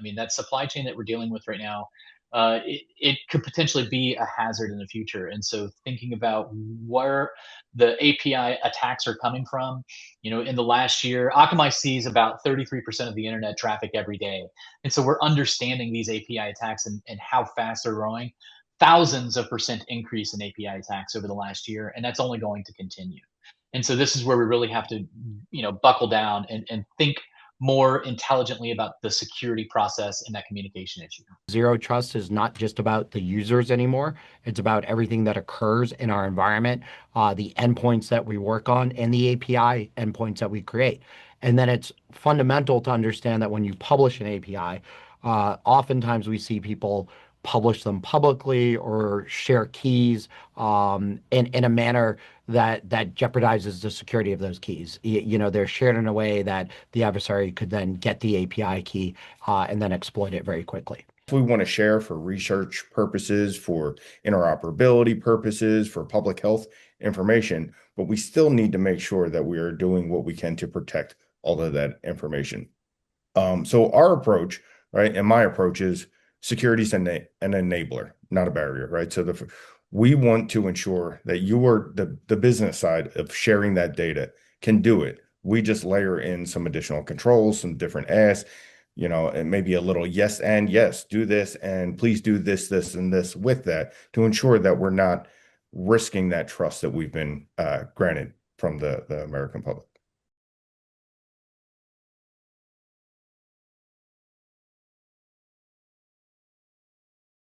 I mean, that supply chain that we're dealing with right now, it could potentially be a hazard in the future. And so thinking about where the API attacks are coming from, in the last year, Akamai sees about 33% of the internet traffic every day. And so we're understanding these API attacks and how fast they're growing. Thousands of percent increase in API attacks over the last year, and that's only going to continue. And so this is where we really have to, buckle down and think more intelligently about the security process and that communication issue. Zero trust is not just about the users anymore. It's about everything that occurs in our environment, the endpoints that we work on, and the API endpoints that we create. And then it's fundamental to understand that when you publish an API, oftentimes we see people publish them publicly or share keys in a manner that jeopardizes the security of those keys. They're shared in a way that the adversary could then get the API key and then exploit it very quickly. We want to share for research purposes, for interoperability purposes, for public health information, but we still need to make sure that we are doing what we can to protect all of that information. So our approach, right, and my approach is security is an enabler, not a barrier, right? So we want to ensure that you are the business side of sharing that data can do it. We just layer in some additional controls, some different asks, and maybe a little yes, and yes, do this, and please do this, this, and this with that to ensure that we're not risking that trust that we've been granted from the American public.